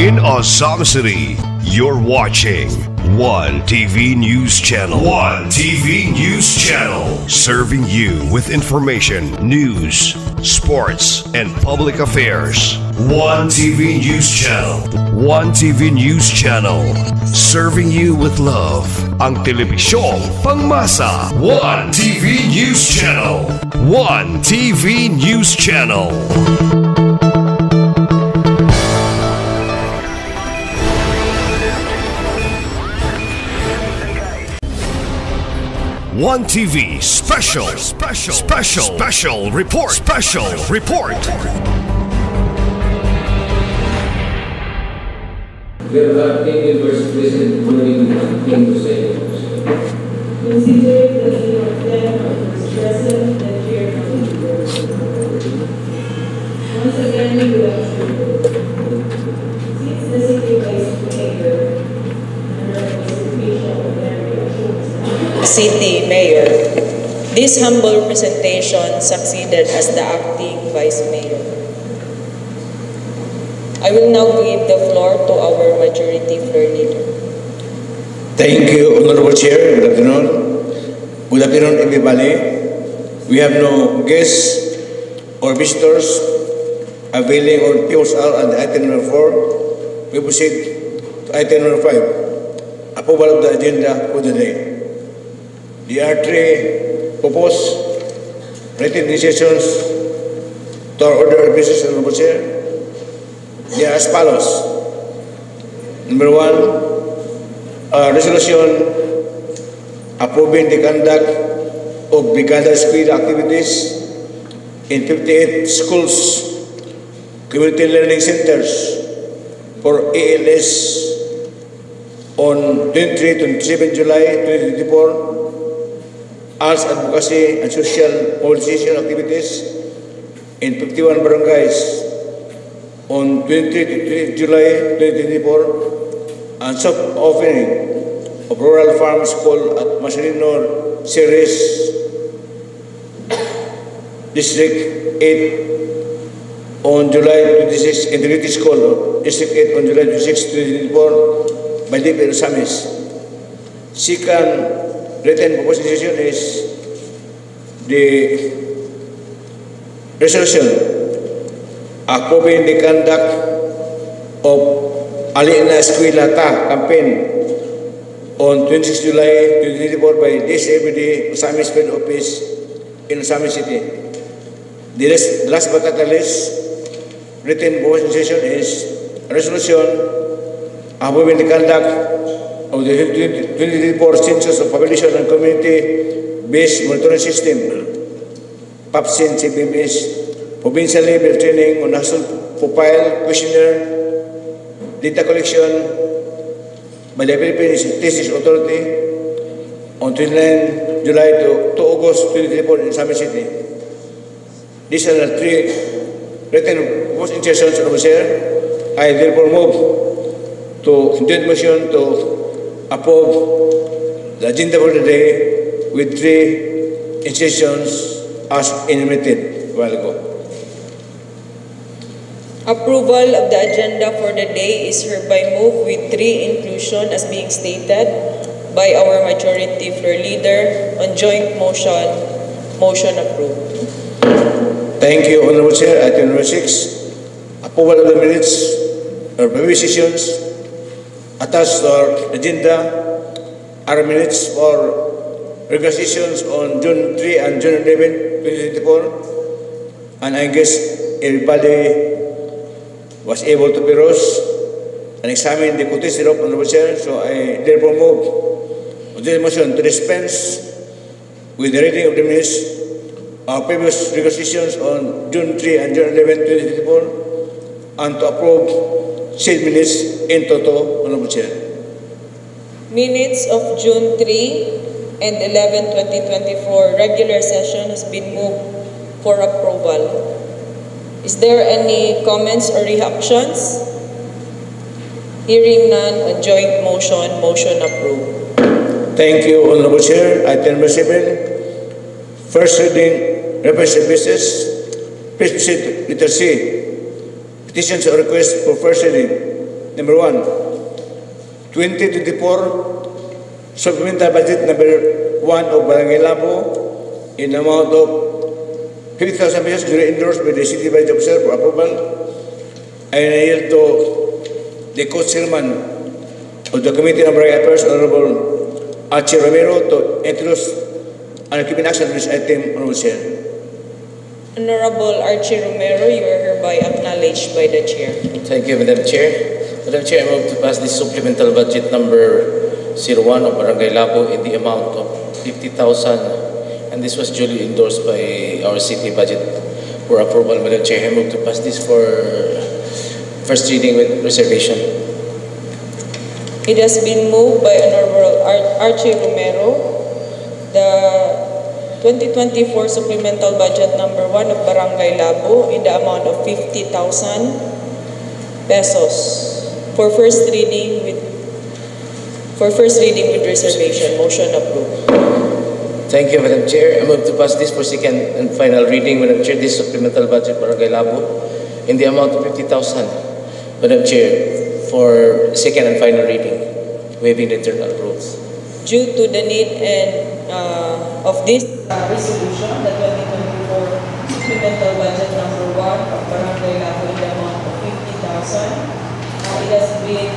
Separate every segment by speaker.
Speaker 1: In Azam City, you're watching One TV News Channel. One TV News Channel. Serving you with information, news, sports, and public affairs. One TV News Channel. One TV News Channel. Serving you with love. Ang telebisyong pangmasa. One TV News Channel. One TV News Channel. One TV special report.
Speaker 2: There are 10 members present voting in to say.
Speaker 3: Consider the name of them was present and chair of the board. Once again, we would like to since the city vice mayor under participation of
Speaker 4: City Mayor. This humble representation succeeded as the acting Vice Mayor. I will now give the floor to our Majority Floor Leader.
Speaker 5: Thank you, Honorable Chair. Good afternoon. Good afternoon, everybody. We have no guests or visitors availing or peoples are at item number 4. We proceed to item number 5. Approval of the agenda for the day. There are 3 proposed written decisions to our order of business, Honorable Chair. They are as follows. Number 1, a resolution approving the conduct of Brigada School activities in 58 schools, community learning centers for ALS on 23-27 July 2024 as advocacy and social mobilization activities in 51 barangays on 23 July 2024 and soft opening of rural farm school at Masinino Series District 8 on July 26, Integrity School District 8 on July 26, 2024 by DP Samis. Second written proposition is the resolution approving the conduct of Alina Esquilata campaign on 26 July 2024 by DSABD Samis Field Office in Samis City. The last but not the least written proposition is a resolution approving the conduct of the 2024 Census of Population and Community-Based Monitoring System, PAPSIN CPMS, provincial level training on household profile questionnaire, data collection by the Philippine Statistics Authority on 29 July to August 2024 in Samis City. These are the 3 written proposed insertions of the chair. I therefore move to joint motion to approve the agenda for the day with 3 insertions as enumerated a while ago.
Speaker 4: Approval of the agenda for the day is hereby moved with 3 inclusion as being stated by our Majority Floor Leader on joint motion. Motion approved.
Speaker 5: Thank you, Honorable Chair. Item number 6, approval of the minutes or previous sessions attached to our agenda are minutes for regular sessions on June 3 and June 11, 2024. And I guess everybody was able to peruse and examine the quotation of Honorable Chair. So I therefore move this motion to dispense with the reading of the minutes of previous regular sessions on June 3 and June 11, 2024 and to approve said minutes in toto, Honorable Chair.
Speaker 4: Minutes of June 3 and 11, 2024 regular session has been moved for approval. Is there any comments or reactions? Hearing none on joint motion, motion approved.
Speaker 5: Thank you, Honorable Chair. Item number 7, first reading, representative business. Please proceed to letter C. Petitions or requests for first reading. Number 1, 2024 supplemental budget number 1 of Barangay Labo in the amount of 50,000 pesos duly endorsed by the City Budget Officer for approval. I yield to the co-chairman of the Committee on Barangay Affairs, Honorable Archie Romero, to introduce and keep in action this item, Honorable Chair.
Speaker 4: Honorable Archie Romero, you are hereby acknowledged by the Chair.
Speaker 6: Thank you, Madam Chair. Madam Chair, I move to pass this supplemental budget number 01 of Barangay Labo in the amount of 50,000, and this was duly endorsed by our city budget for approval. Madam Chair, I move to pass this for first reading with reservation.
Speaker 4: It has been moved by Honorable Archie Romero. The 2024 supplemental budget number 1 of Barangay Labo in the amount of 50,000 pesos for first reading with reservation. Motion approved.
Speaker 6: Thank you, Madam Chair. I move to pass this for second and final reading, Madam Chair, this supplemental budget Barangay Labo in the amount of 50,000, Madam Chair, for second and final reading, waiving the internal rules.
Speaker 4: Due to the need of this resolution, the 2024 supplemental budget number 1 of Barangay Labo in the amount of 50,000, it has been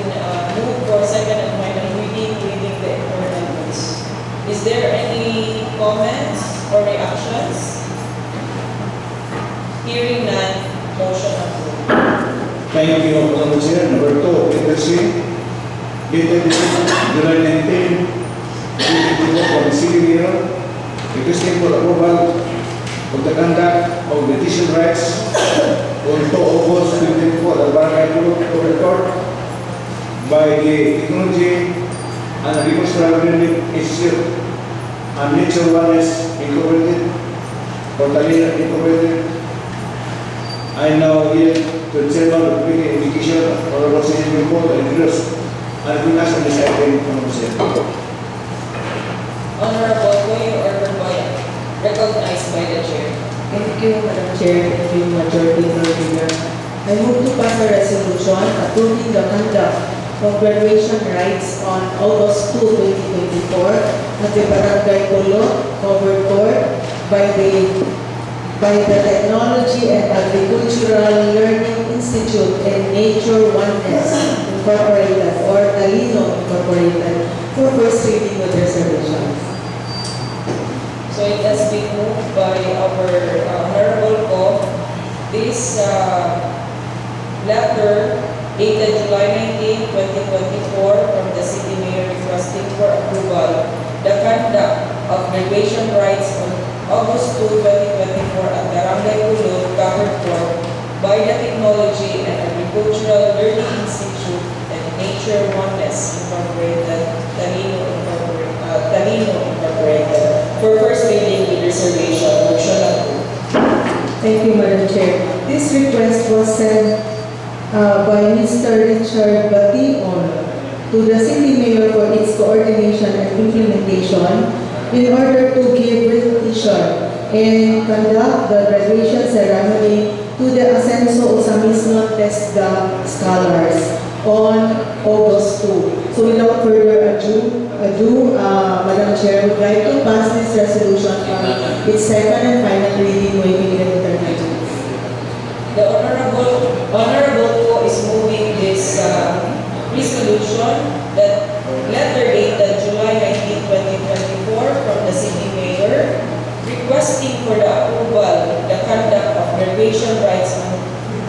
Speaker 4: moved for second and final reading, waiving the internal rules. Is there any comments or reactions? Hearing none, motion approved.
Speaker 7: Thank you, Honorable Chair. Number 2, letter C. Dated July 19, 2024 from the City Mayor, requesting for approval of the conduct of petition rights on 2 August 2024 at Barangay Pulo Court by the Technology and Agricultural Learning Institute and Nature Wellness Incorporated, or Talina Incorporated. I now yield to the Chairman of the Committee on Education, Honorable Senator Report and introduce and bring us on this item, Honorable Chair.
Speaker 4: Honorable Boy, order by recognized by the Chair.
Speaker 3: Thank you, Madam Chair. Thank you, Majority Leader. I move to pass a resolution approving the conduct of graduation rites on August 2, 2024 at the Barangay Pulo Covered Court by the Technology and Agricultural Learning Institute and Nature Oneness Incorporated, or Talino Incorporated, for first reading with reservations.
Speaker 4: So it has been moved by our Honorable Co. This letter dated July 19, 2024 from the City Mayor requesting for approval the conduct of graduation rites on August 2, 2024 at Barangay Pulo Covered Court by the Technology and Agricultural Learning Institute and Nature Oneness Incorporated, Talino Incorporated, for first reading with reservation. Motion approved.
Speaker 3: Thank you, Madam Chair. This request was sent by Mr. Richard Bation to the City Mayor for its coordination and implementation in order to give recognition and conduct the graduation ceremony to the Ascenso Osamisno TESDA scholars on August 2. So without further ado, Madam Chair, I would like to pass this resolution on its second and final reading, waiving the internal rules.
Speaker 4: The Honorable Co is moving this resolution that letter dated July 19, 2024 from the City Mayor requesting for the approval the conduct of graduation rites on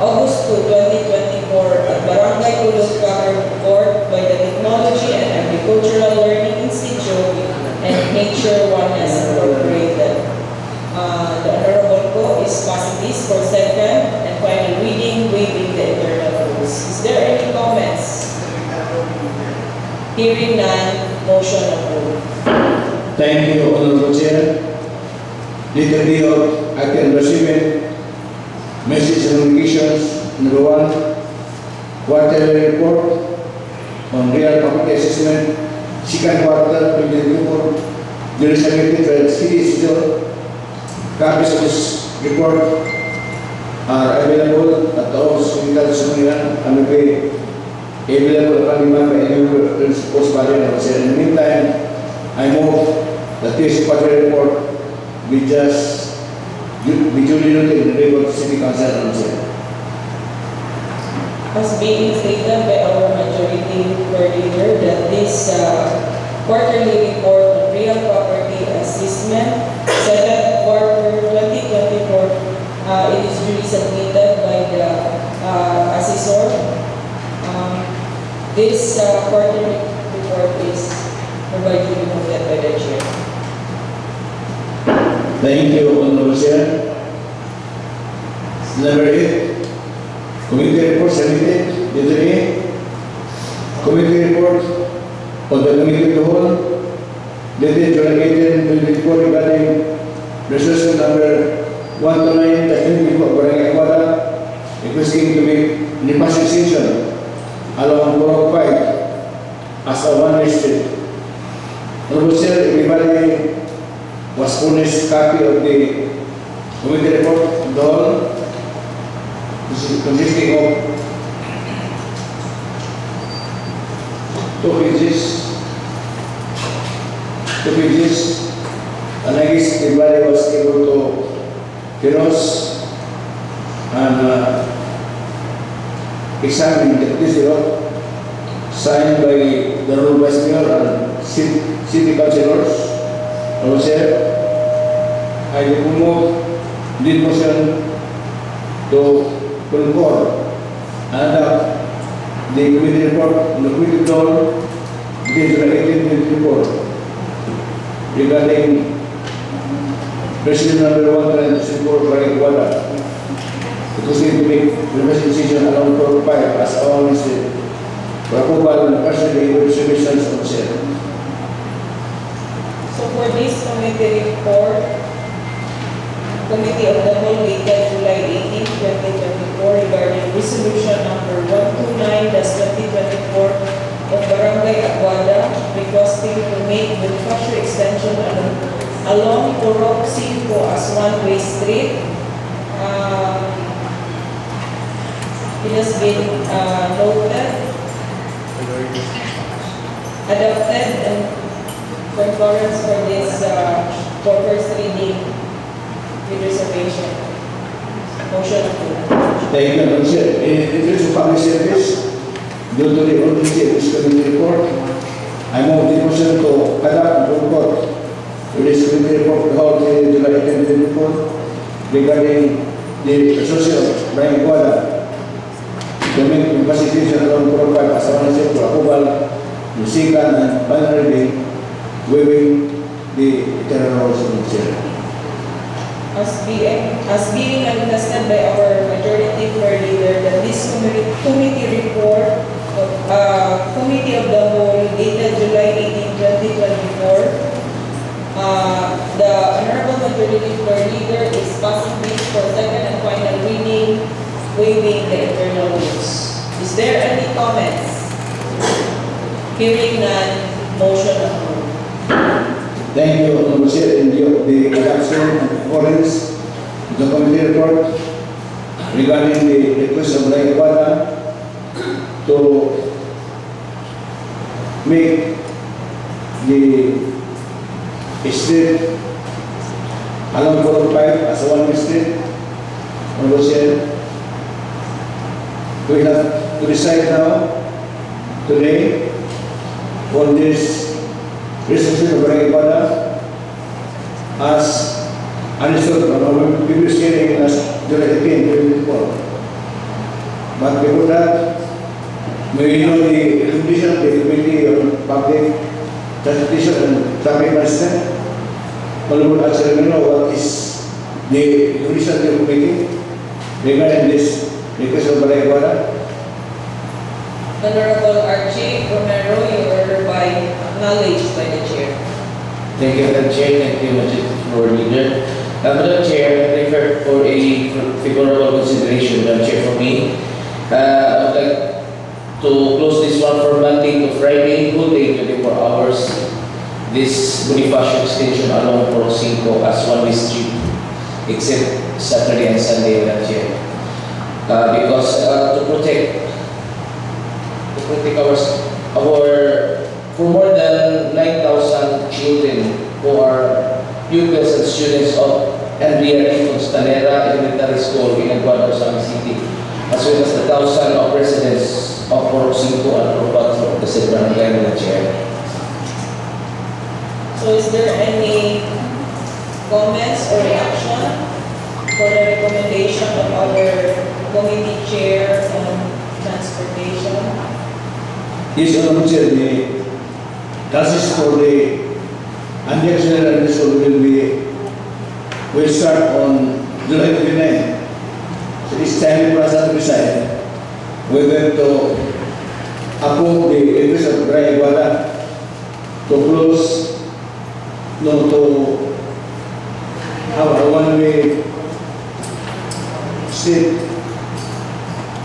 Speaker 4: August 2, 2024 at Barangay Pulo Covered Court by the Technology and Agricultural Learning Institute and Nature Oneness Incorporated. The Honorable Co is passing this for second and final reading, waiving the internal rules. Is there any comments? Hearing none, motion approved.
Speaker 7: Thank you, Honorable Chair. Letter D of item receiving message and communications. Number 1, quarterly report on real property assessment, second quarter 2024, duly submitted by the City Institute. Copies of this report are available at the office of Hospital Sumuniran and will be available account by any principals body. In the meantime, I move that this quarterly report be duly noted in the report of City Council.
Speaker 4: As being stated by our majority leader that this quarterly report on real property assessment, second quarter 2024, it is duly submitted by the assessor. This quarterly report is hereby duly noted by the chair.
Speaker 7: Thank you, Honorable Chair. Number 8, committee report submitted. Letter A, committee report of the committee of the whole, dated July 18, 2024, regarding resolution number 129, Technical Report of Barangay Aguada, requesting to make repassation along Borok 5 as a one-way street. Honorable Chair, everybody was furnished copy of the committee report of the whole, consisting of 2 pages, and I guess everybody was able to peruse and examine this report, signed by the Honorable Vice Mayor and City Councilors. Honorable Chair, I move lead motion to concur and adopt the committee report on the committee floor dated July 18, 2024 regarding resolution number 124 Barangay Aguada, requesting to make representation along Borok 5 as our listed for approval and partially reservations of share.
Speaker 4: So for this committee report, Committee of the Whole dated July 18, 2024 regarding resolution number 129-2024 of Barangay Aguada requesting to make the partial extension along Borok 5 as one-way street. It has been noted, adopted, and concurrence for this for first reading with reservation. Motion approved.
Speaker 7: Thank you, Madam Chair. In interest of public service, due to the urgency of this committee report, I move the motion to adopt and report to this committee report held in July 10, 2024 regarding the resolution of Barangay Aguada to make investigation along Borok 5 as a one-way for approval, the second and final reading, waiving the eternal rules of the chair.
Speaker 4: As being manifested by our majority leader that this committee report of Committee of the Whole dated July 18, 2024, the Honorable Majority Leader is passing this for second and final reading, waiving the internal rules. Is there any comments? Hearing none, motion approved.
Speaker 7: Thank you, Honorable Chair. In view of the adoption and concurrence of the committee report regarding the request of Barangay Aguada to make the street along Borok 5 as a one-way street, Honorable Chair, we have to decide now, today, on this resolution of Barangay Aguada as understood on our previous hearing as July 18, 2024. But before that, we know the recommendation of the Committee on Public Transportation and Traffic Management. Honorable Acharemino, what is the recommendation of the committee regarding this request of Barangay Aguada?
Speaker 4: Honorable Archie Romero, you are hereby acknowledged by the Chair.
Speaker 6: Thank you, Madam Chair. Thank you, Majority Leader. Madam Chair, I refer for a favorable consideration, Madam Chair, for me. I would like to close this one from Monday to Friday, whole day, 24 hours. This Bonifacio extension along Borok 5 as one-way street, except Saturday and Sunday, Madam Chair. Because to protect the protect for more than 9,000 children who are pupils and students of NBRE Costanera Elementary School in Aguado, Samar City, as well as the 1,000 of residents of Purok 5 and Purok 4 of the said barangay, Madam Chair.
Speaker 4: So is there any comments or reaction for the recommendation of our committee chair on transportation?
Speaker 7: Yes, Madam Chair, the classes for the undergraduate will start on July 29. So this time for us to decide whether to approve the request of Barangay Aguada to close, to have a one-way street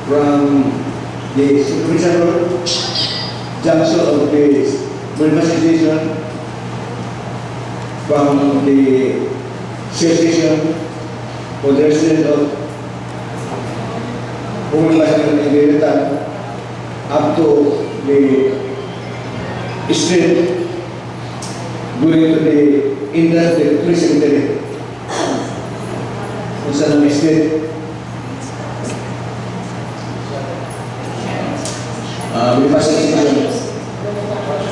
Speaker 7: from the Supervision Road, junction of the Bonifacio Station, from the Shell Station for the residents of Bonifacio and Gayatan up to the street going to the Indus Police Cemetery. Kung saan ang street Bonifacio Station.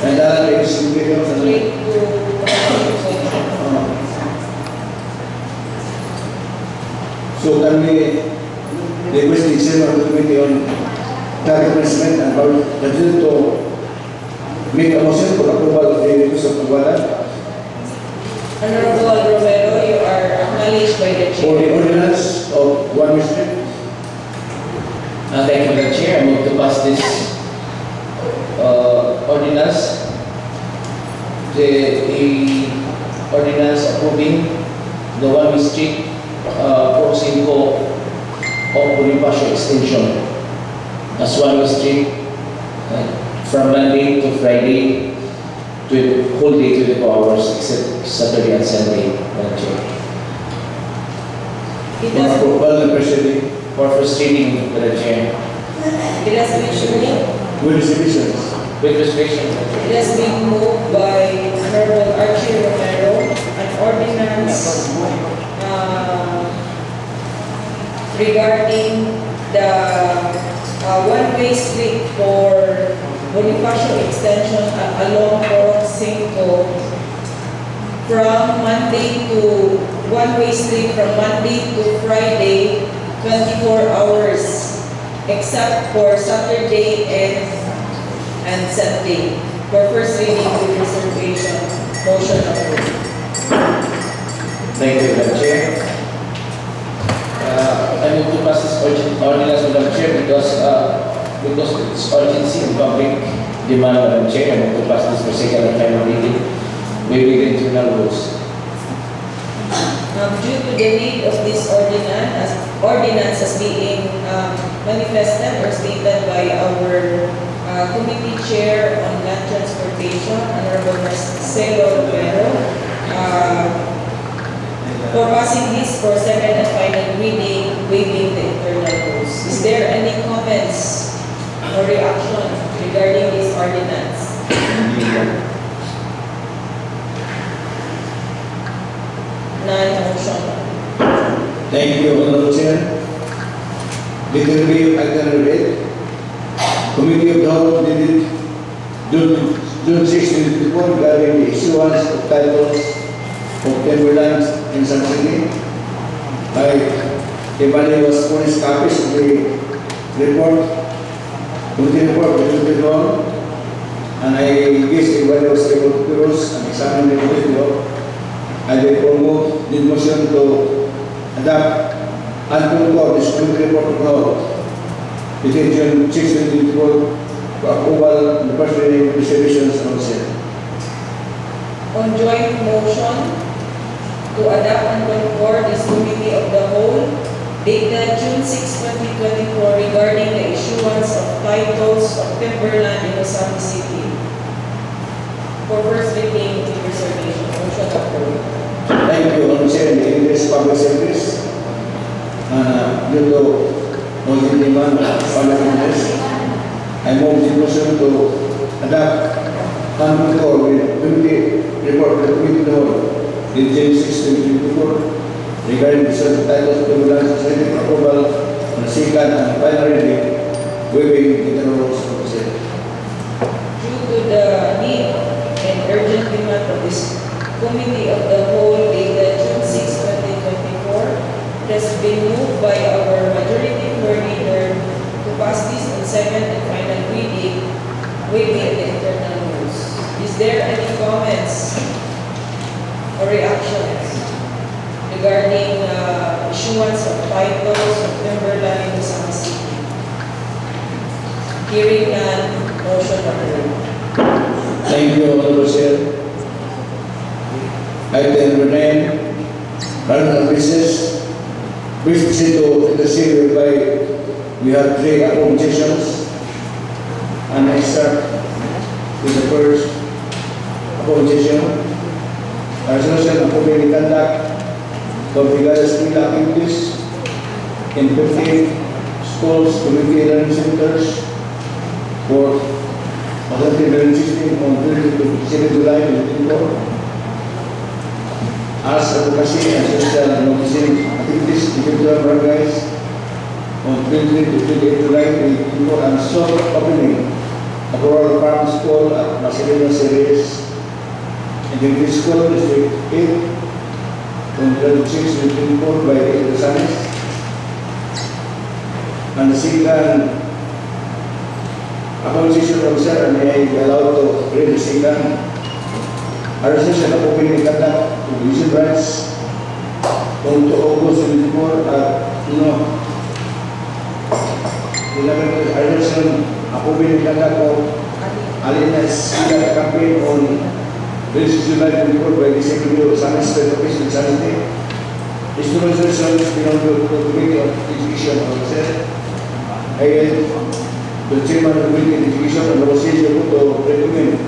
Speaker 7: And that is so can we request the chairman of the committee on traffic management and budget to make a motion for approval of the request of Aguada
Speaker 4: Honorable Romero, you are acknowledged by the
Speaker 7: for the
Speaker 4: chair.
Speaker 7: ordinance of one street.
Speaker 6: Thank you, Madam Chair. I move to pass this ordinance. The ordinance approving the one-way street Purok 5 of Bonifacio Extension as one-way street from Monday to Friday, whole day 24 hours except Saturday and Sunday. Madam Chair.
Speaker 4: It
Speaker 7: For
Speaker 4: has,
Speaker 7: approval and proceeding
Speaker 6: For first reading, Madam Chair.
Speaker 4: it has been
Speaker 7: with reservations.
Speaker 6: With restriction, Madam Chair.
Speaker 4: It has been moved by Honorable Archie Romero, an ordinance regarding the one-way street for Bonifacio Extension along Purok 5 from Monday to one-way street from Monday to Friday, 24 hours, except for Saturday and Sunday. For first reading with reservation, motion approved.
Speaker 6: Thank you, Madam Chair. I move to pass this ordinance, Madam Chair, because it's urgency and public demand, Madam Chair. I move to pass this for second and final reading, waiving the internal rules.
Speaker 4: Due to the need of this ordinance as being manifested or stated by our committee chair on land transportation, Honorable Marcelo Romero, for passing this for second and final reading, waiving the internal rules. Is there any comments or reaction regarding this ordinance? None, motion.
Speaker 7: Thank you, Honorable Chair. Little review item read. Committee of the Whole dated June 6, 2024 regarding the issuance of titles of timberlands in Samar City. I evaluated police copies of the report, committee report presented on, and I guess everybody was able to peruse and examine the report. I therefore move the motion to adopt and concur this committee report of the Whole between June 6, 2024 for approval and the first reading of reservations and consent.
Speaker 4: On joint motion to adopt and concur this committee of the whole dated June 6, 2024 regarding the issuance of titles of timberland in Samar City. For first reading with reservation, motion approved.
Speaker 7: Thank you, Honorable Chair, in the English Public Service. Due to no demand of public interest, I move the motion to adopt Handbook Code with committee report to the committee in Genesis 2024 regarding the subtitles to the legislative approval on the second and final reading, waiving the rules of the Senate.
Speaker 4: Due to the need and urgent demand of this Committee of the Whole dated June 6, 2024, it has been moved by our majority floor leader to pass this on second and final reading, waiving the internal rules. Is there any comments or reactions regarding issuance of titles of member land in Lusaka City? Hearing none, motion approved.
Speaker 7: Thank you, Honorable Chair. Item number 9, random business. Business to the city whereby we have 3 accommodations. And I start with the first accommodation. A resolution approving the conduct of regarding school activities in 15 schools, community learning centers for 2016 on 27 July 2024. As advocacy and social noticing activities in individual barangays on 23 to 28 July 2024 and soft opening of Rural Farm School at Marcelino Series in the school District 8 on 26 to 24 by the Sanis. And the second acquisition officer, and I am allowed to read the second. A resolution of opening the conduct of Vision Rights on August 24 at a resolution of opening the conduct of Alina's campaign on 26 July 24 by the Secretary of Science, State Office and Sanity. These two resolutions belong to the Committee of Education Officer. I the Chairman of the Committee of Education and Negotiation to recommend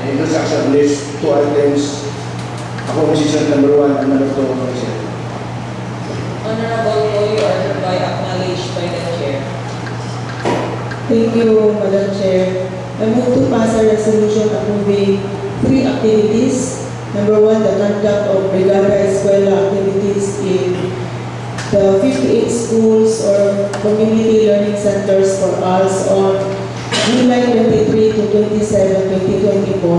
Speaker 7: introduction list 2 items, acquisition number 1 and number 2.
Speaker 4: Honorable Ko, you are hereby acknowledged by the Chair.
Speaker 3: Thank you, Madam Chair. I move to pass a resolution approving 3 activities. Number 1, the conduct of Brigada Escuela activities in the 58 schools or community learning centers for ALS on July 23 to 27, 2024.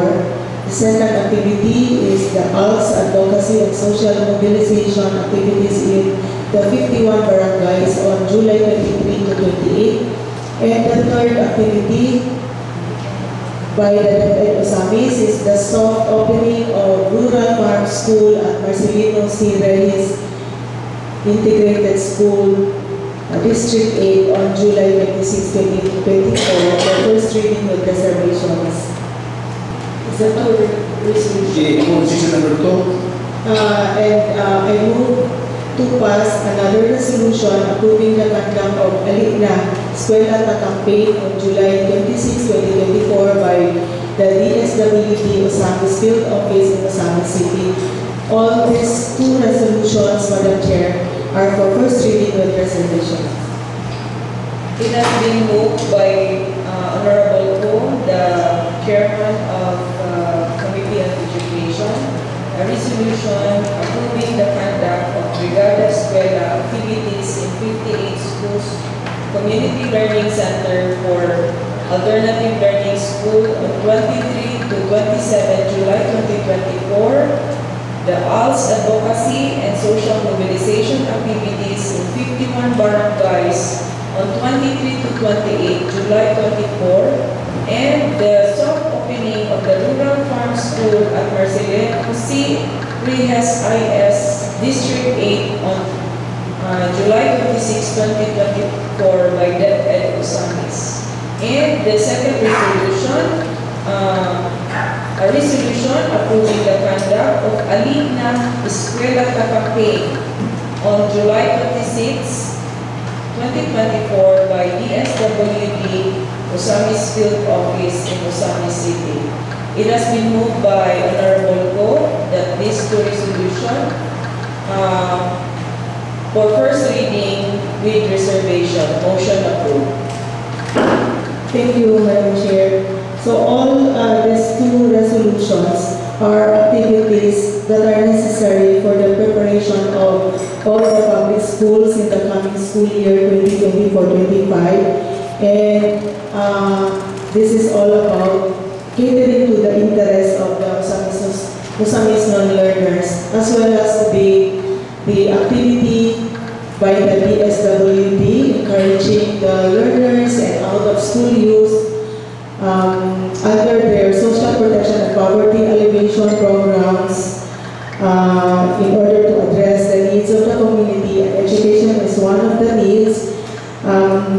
Speaker 3: The second activity is the ALS advocacy and social mobilization activities in the 51 barangays on July 23 to 28. And the third activity by the DepEd Osamis is the soft opening of Rural Farm School at Marcelino C. Reyes Integrated School, District 8 on July 26, 2024, the first reading with reservations. Is that our resolution?
Speaker 7: Acquisition number 2.
Speaker 3: I move to pass another resolution approving the conduct of Aligna Escuela campaign on July 26, 2024 by the DSWD Osamis Field Office in Osamis City. All these 2 resolutions, Madam Chair, are for first reading with reservation.
Speaker 4: It has been moved by Honorable Ko, the Chairman of Committee on Education, a resolution approving the conduct of Brigada Escuela activities in 58 schools, community learning center for alternative learning school on 23 to 27 July 2024. The ALS advocacy and social mobilization activities in 51 barangays on 23 to 28 July 24, and the soft opening of the Rural Farm School at Marcelino C. Reyes IS District 8 on July 26, 2024 by DepEd Osamis. And the second resolution, a resolution approving the conduct of Aligna Escuela campaign on July 26, 2024 by DSWD Osamis Field Office in Osamis City. It has been moved by Honorable Ko that these 2 resolutions for first reading with reservation. Motion approved.
Speaker 3: Thank you, Madam Chair. So all these two resolutions are activities that are necessary for the preparation of all the public schools in the coming school year 2024-25. And this is all about catering to the interests of the Usamisnon learners, as well as the activity by the DSWD, encouraging the learners and out-of-school youth under their social protection and poverty alleviation programs in order to address the needs of the community. And education is one of the needs.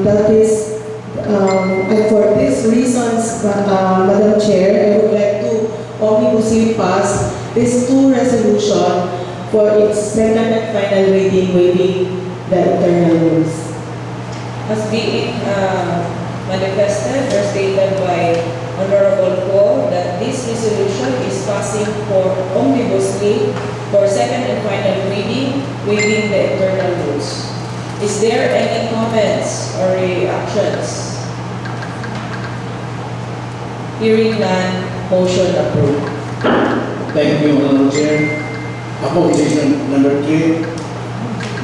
Speaker 3: That is, and for these reasons, Madam Chair, I would like to omnibusly pass these two resolutions for its second and final reading, waiving the internal rules.
Speaker 4: As being manifested or stated by Honorable Ko, that this resolution is passing for omnibusly for second and final reading, waiving the internal rules. Is there any comments or reactions? Hearing none, motion approved.
Speaker 7: Thank you, Honorable Chair. Appropriation number 3,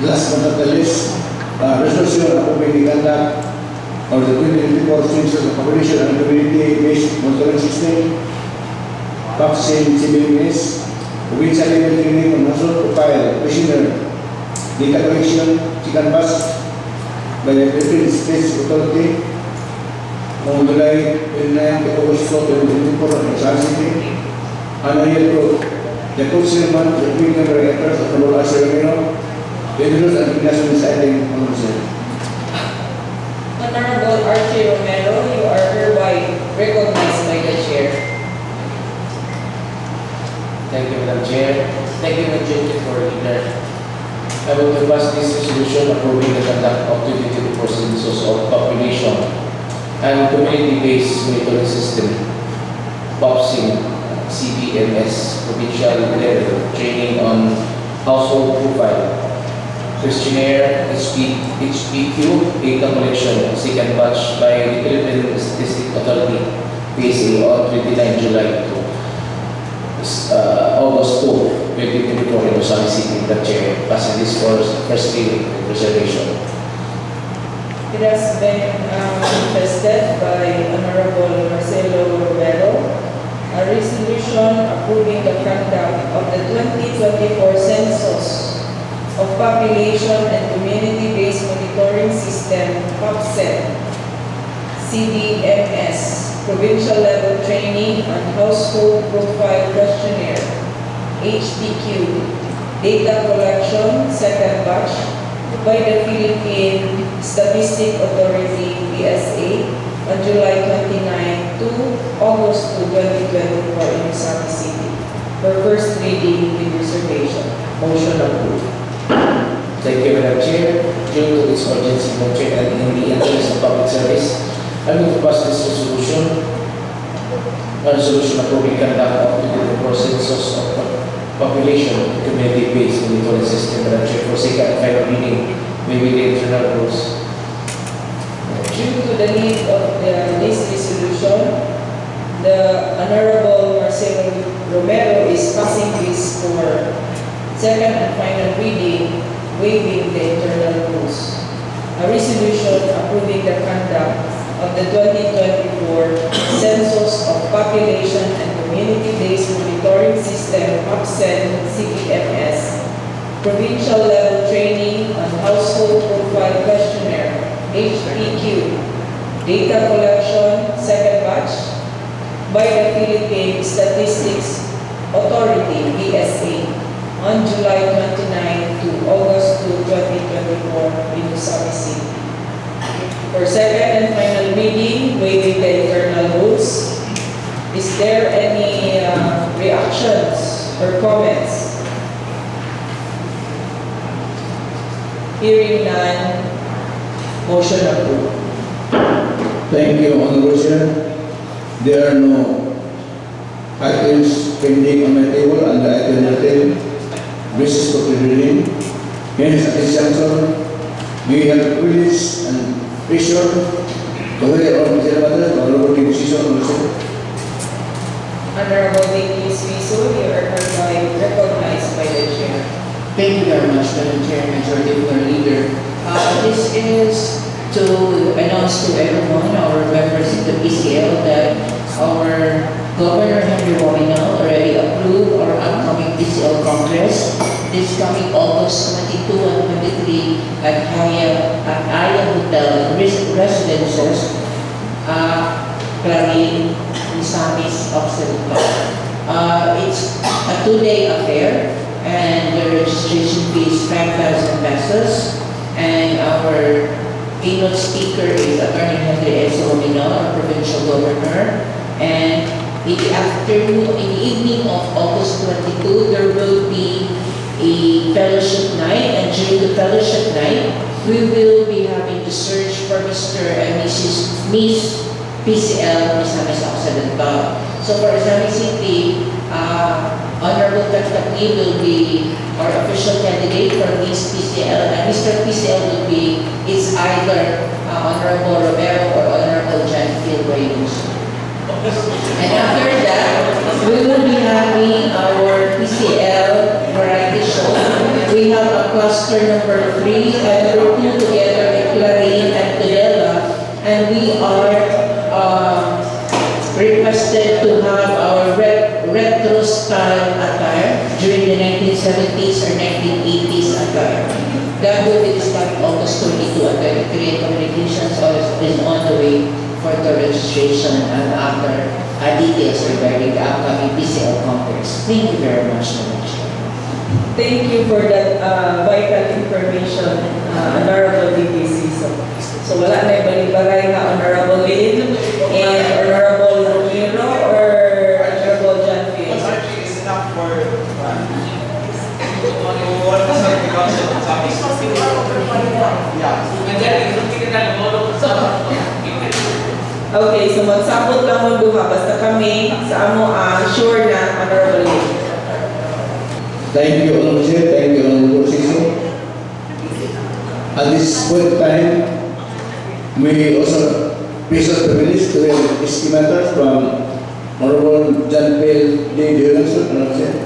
Speaker 7: last but not the least, resolution approving the conduct of the 2024 census of population and community-based monitoring system, vaccine CBMS, provincial level training on household profile, questionnaire, data collection, chicken pass by the Philippine States Authority, noong July 29 to August 2024 sa City, annual to the co-chairman, the Philippine Directors of the Local Ceremony, the Engineers and Financial Deciding Council.
Speaker 4: Honorable Archie Romero, you are hereby recognized by the Chair.
Speaker 6: Thank you, Madam Chair. Thank you, Madam Chair, for leader. I will pass this resolution approving the conduct of 2024 census of population and community-based monitoring system, POPSIM, CBMS, provincial level training on household profile, questionnaire, HPQ, data collection, second batch by the Philippine Statistics Authority, PSA, on 29 July to August 2, 2024 in Usami City, the Chair, passing this for first reading with reservation.
Speaker 4: It has been manifested by Honorable Marcelo Romero, a resolution approving the conduct of the 2024 census of population and community-based monitoring system, POPSET, CDMS, provincial level training on household profile questionnaire, HPQ, data collection, second batch, by the Philippine Statistics Authority, PSA, on July 29 to August 2, 2024 in Usami City, for first reading with reservation. Motion approved.
Speaker 6: Thank you, Madam Chair. Due to its urgency, Madam Chair, and in the interest of public service, I will pass this resolution. A resolution approving conduct of the census of population community-based monitoring system, Madam Chair, for second and final reading, maybe the internal rules.
Speaker 4: Due to the need of this resolution, the Honorable Marcelo Romero is passing this for second and final reading, waiving the internal rules. A resolution approving the conduct of the 2024 Census of Population and Community-Based Monitoring System, POPSET, CBMS, provincial level training on household profile questionnaire, HPQ, data collection, second batch, by the Philippine Statistics Authority, PSA, on July 29 to August 2, 2024 in Usami City. For second and final reading, waiving the internal rules, is there any reactions or comments? Hearing none, motion approved.
Speaker 7: Thank you, Honorable Chair. There are no items pending on my table under item number 10. Basis for reading. Hence, at this juncture, we have the privilege and pleasure to hear from Mr. Batas, decision also.
Speaker 4: Honorable Vicky Suizo, you are hereby recognized by the chair.
Speaker 8: Thank you very much, Madam Chair, Majority Floor Leader. This is to announce to everyone, our members in the PCL, that our Governor Henry Wawina already approved our upcoming PCL Congress this coming August 22 and 23 at Aya Hotel Residences, Clarin, Misamis, Occidental. It's a 2-day affair, and the registration fee is 5,000 pesos. And our keynote speaker is Attorney Henry S. Wawina, our provincial governor. And in the afternoon, in the evening of August 22, there will be a fellowship night, and during the fellowship night, we will be having the search for Mr. and Miss PCL Misamis Occidental. So for Islamic City, Honorable Tatapni will be our official candidate for Miss PCL, and Mr. PCL will be, it's either Honorable Romero or Honorable John Phil Reyes. And after that, we will be having our PCL variety show. We have a cluster number 3 and number 2 together with Clarin and Tudela, and we are requested to have our retro style attire during the 1970s or 1980s attire. That will be discussed August 22 and 23. Communications is on the way for the registration and other details regarding the upcoming PCL Congress. Thank you very much, Madam Chair.
Speaker 4: Thank you for that vital information, Honorable Vicky Suizo. So wala na ibalik-bagay na Honorable Lynn and Honorable Romero or Honorable John Phil?
Speaker 9: Is enough for
Speaker 4: Okay, so magsabot lang mo duha, basta kami sa amo sure na Honorable Lynn.
Speaker 7: Thank you, Honorable Chair. Thank you, Honorable Siso. At this point in time, we also present the privilege to have estimators from Honorable John Phil D. Dionson, Honorable Chair.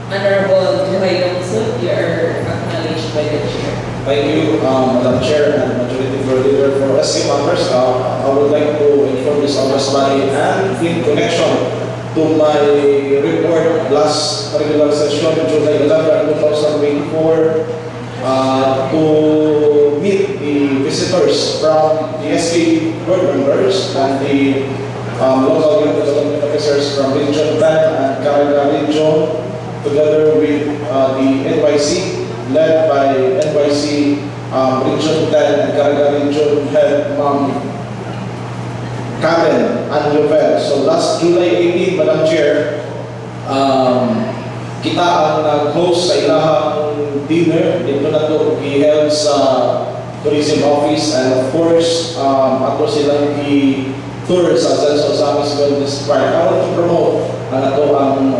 Speaker 4: Honorable Juhay Lungsod, you are acknowledged by the chair.
Speaker 9: Thank you, Madam Chair and Majority Floor Leader. For SC members, I would like to inform this August body and in connection to my report last regular session, July 11, 2024, to meet the visitors from the SK board members and the local youth development officers from Region 10 and Caraga Region, together with the NYC, led by NYC Region 10 and Caraga Region Head Ma'am Karen Anjovel. So last July 18, Madam Chair, kita ang nag-host sa ilahang dinner. Dito na ito i-held sa Tourism Office, and of course, ato silang i-tour sa Celso Osamis Wellness Park. I want to promote ang ato ang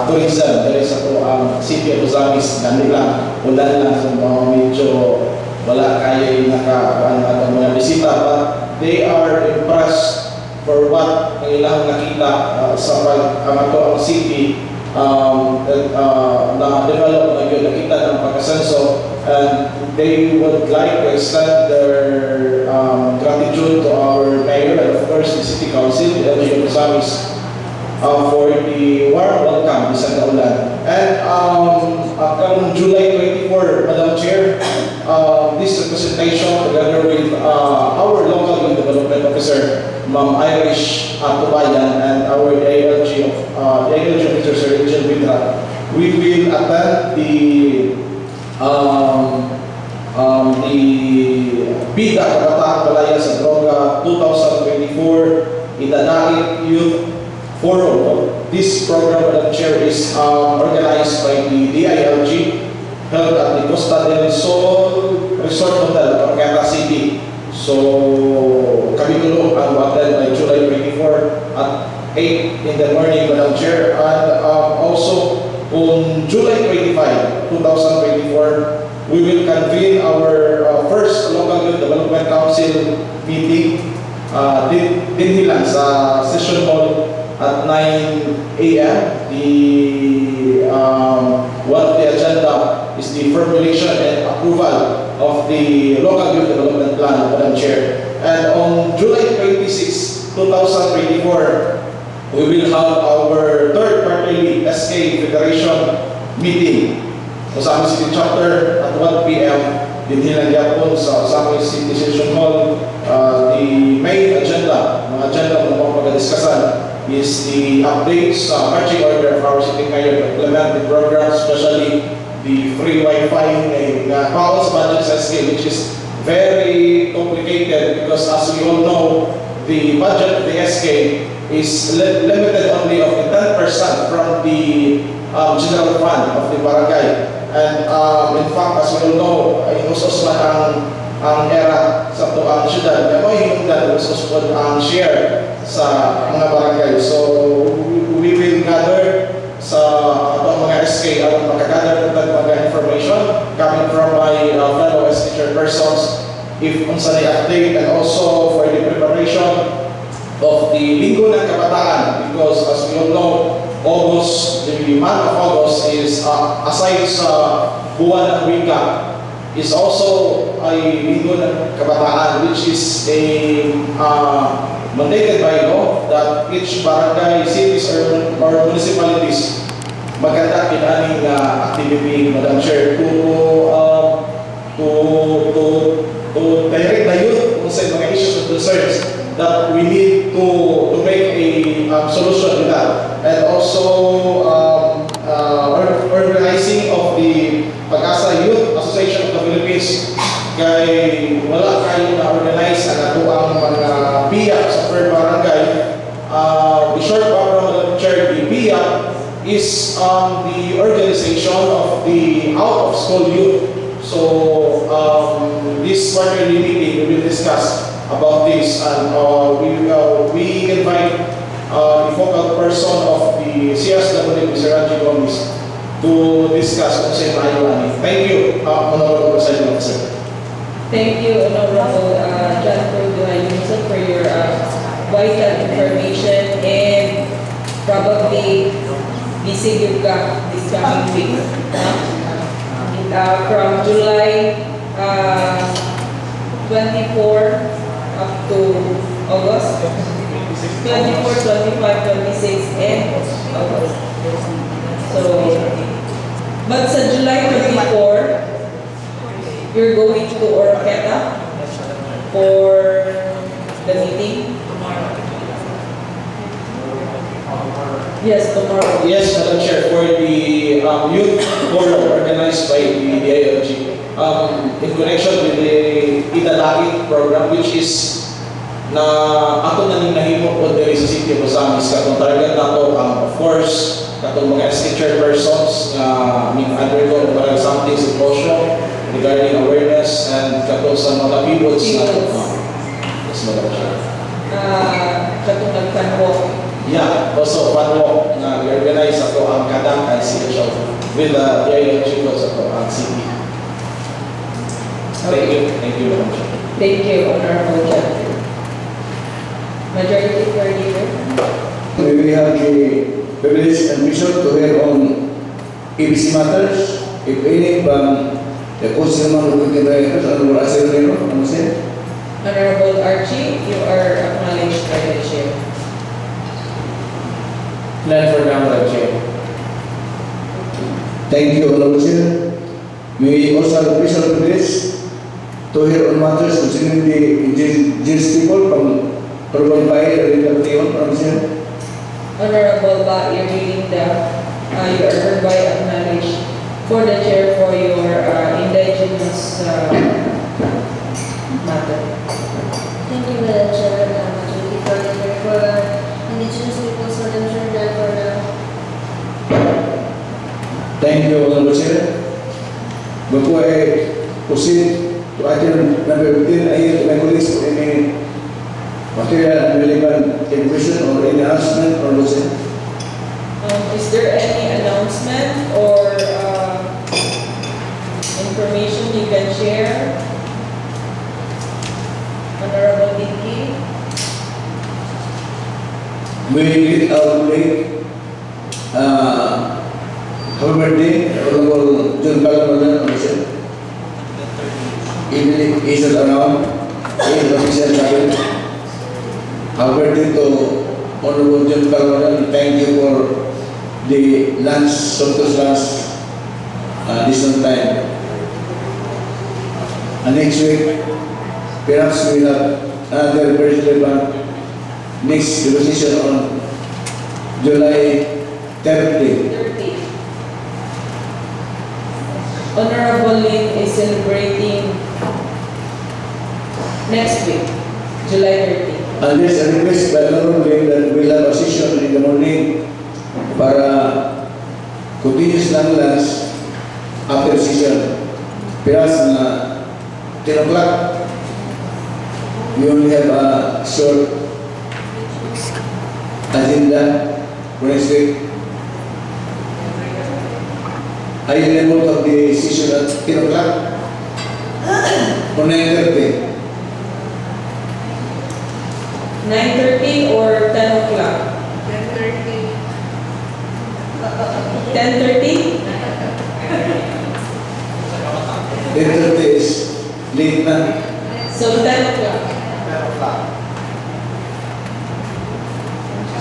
Speaker 9: tourism dahil sa ato ang City of Osamis na nila. Ulan lang sa mga medyo wala kaya naka mga bisita, but they are impressed for what ang ilang nakita sa ang ato ang city na develop na yun, nakita ng pagkasenso, and they would like to extend their gratitude to our mayor and of course the city council, the LGU Osamis, for the warm welcome bisan na ulan. And on July 24, Madam Chair, this representation together with our local youth development officer, Ma'am Irish Tubayan, and our ALG officer, Sir Richard Vidra, we will attend the Bida Kabataan Balaya sa Droga 2024 Idanaik Youth Forum. This program, Madam Chair, is organized by the DILG, held at the Costa del Sol Resort Hotel, Paracata City. So, kami tulong ang attend by July 24 at 8 in the morning, Madam Chair. And also, on July 25, 2024, we will convene our first Local Youth Development Council meeting din lang sa session hall at 9 a.m. One of the agenda is the formulation and approval of the local youth development plan, Madam Chair. And on July 26, 2024, we will have our third quarterly SK Federation meeting sa Osami City Chapter at 1 p.m. Dinhilan yapon sa Osami City Session Hall. The main agenda, mga agenda na mga pag-diskasan is the updates sa marching order of our city mayor to implement the program, especially the free Wi-Fi and powers budget SK, which is very complicated because, as we all know, the budget of the SK is limited only of 10% from the general fund of the barangay. And in fact, as we all know, inusos man ang era sa tuang syudad, kaya may hinungdan inusos po ang share sa mga barangay. So we will gather sa atong mga SK at makagather ng mga information coming from my fellow SK chairpersons if unsa na update, and also for the preparation of the Linggo ng Kabataan, because as we all know, August, the month of August is aside sa buwan ng wika, is also a Linggo ng Kabataan, which is a mandated by law that each barangay, cities, or municipalities maganda kinaning activity, Madam Chair, to direct the youth kung sa mga issues and concerns that we need to make a solution to that. And also organizing of the Pag-asa Youth Association of the Philippines, kay wala kayo na-organize ang ato ang mga biyak sa per barangay. The short program, Madam Chair, the biyak is the organization of the out-of-school youth. So this quarterly meeting, we will discuss about this, and we invite the focal person of the CSW, Mr. Ranji Gomez, to discuss kung sa ito. Thank you, Honorable President Officer.
Speaker 4: Thank you, Honorable John Corduan, for your vital information, and probably busy you ka this coming week. From July 24 up to August 24, 25, 26, and August. So, but sa July 24, you're going to Oroqueta for the meeting? Yes, tomorrow.
Speaker 9: Yes, Madam Chair, for the youth forum organized by the DILG in connection with the Idalaki program, which is na ato na nahimo po diri sa City of Osamis. Katong target nato, of course, katong mga SK chairpersons na undergo parang something symposium regarding awareness, and katong sa mga pivots na yes, Madam Chair.
Speaker 4: Katong nagkanwo.
Speaker 9: Yeah, also one walk na organize ako ang Kadang and CHO with the DILG sa ang city. Thank you. Thank you, Madam Chair.
Speaker 4: Thank you, Honorable Judge. Majority Leader.
Speaker 10: We have the privilege and mission to hear on ABC matters. If any from the Councilman of the Directors, Honorable Asir,
Speaker 4: Honorable Archie, you are acknowledged by the Chair.
Speaker 6: Plan for Madam Chair.
Speaker 10: Thank you, Honorable Chair. We also have the special privilege to hear on matters concerning the indigenous people from Urban Bayi and Tion, Honorable Chair.
Speaker 4: Honorable Ba, you're reading you are hereby acknowledged for the Chair for your indigenous matter.
Speaker 11: Thank you, Madam Chair. For indigenous peoples, Madam Chair, for now.
Speaker 10: Thank you, Honorable Chair. Before I proceed to item number 15, I yield to my colleagues for any material and relevant information or any announcement, Honorable Chair.
Speaker 4: Is there any announcement or information you can share? Honorable Dinky?
Speaker 10: we greet our colleague, happy birthday, Honorable John Calamanan, official. Even if he's not around, he is official travel. Happy birthday to Honorable John Calamanan. Thank you for the lunch, Santos lunch, this time. And next week, perhaps we have another very relevant next deposition on July 30.
Speaker 4: Honorable Lin is celebrating next week, July 30.
Speaker 10: And there's a request by Honorable Lin that we'll have a session in the morning para continuous lang lunch after session. Perhaps na 10 o'clock, we only have a short agenda for next week. Are you able to have the session at 10 o'clock? Or 9:30?
Speaker 4: 9:30 or 10 o'clock? 10:30?
Speaker 10: 10:30 is late na.
Speaker 4: So 10 o'clock.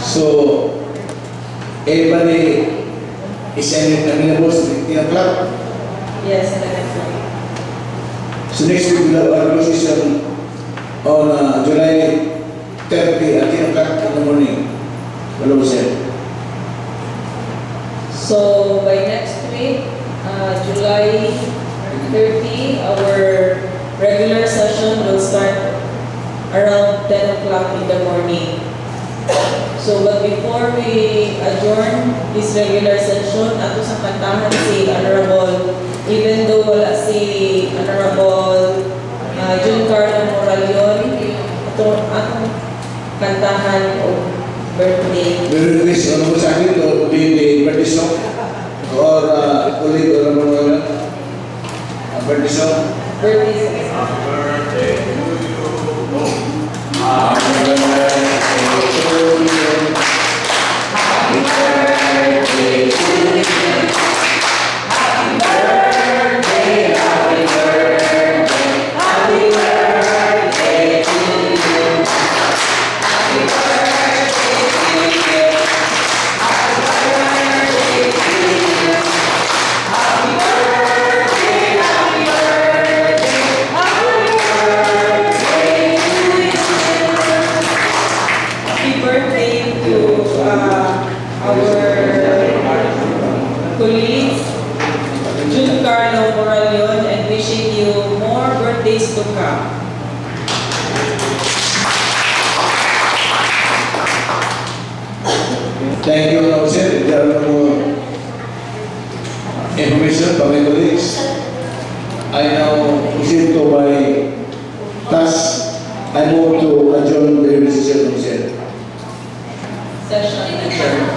Speaker 10: So, everybody is amenable to 10 o'clock.
Speaker 4: Yes, 10 o'clock.
Speaker 10: So next week we'll have our session on July 30 at 10 o'clock in the morning. Hello, sir.
Speaker 4: So by next week, July 30, our regular session will start around 10 o'clock in the morning. So but before we adjourn this regular session, ato sa kantahan si Honorable, even though wala si Honorable Jun Carlo Moralion, atong kantahan o birthday.
Speaker 10: We request on sa akin to be the birthday song or ulit or naman birthday song.
Speaker 4: Birthday song.
Speaker 10: Happy birthday to you. Happy birthday to you. Happy birthday, happy birthday, happy birthday to you. Happy birthday to you. Happy birthday to you. Happy birthday, happy birthday, happy birthday to you.
Speaker 4: Happy birthday to our colleagues, Jun Carlo Moralion, and wishing you more birthdays to come.
Speaker 10: Thank you, Sir. There are no more information from my colleagues. I now proceed to my task. I move to adjourn the session, Sir.
Speaker 4: Session adjourned.